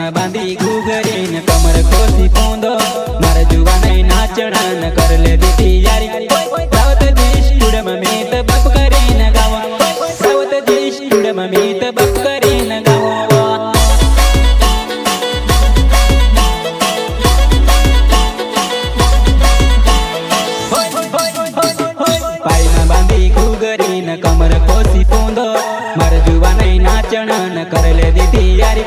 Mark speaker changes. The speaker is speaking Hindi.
Speaker 1: में बांधी घूघरी न कमर खोसी पोंदो मारे जुवा नहीं नाचना न कर ले दी यारी रावत जी स्टूडियो में मीत बप करी न गावा रावत जी स्टूडियो में मीत बप करी न गावा पाई में बांधी घूघरी न कमर खोसी पोंदो मारे जुवा नहीं नाचना न कर ले दी यारी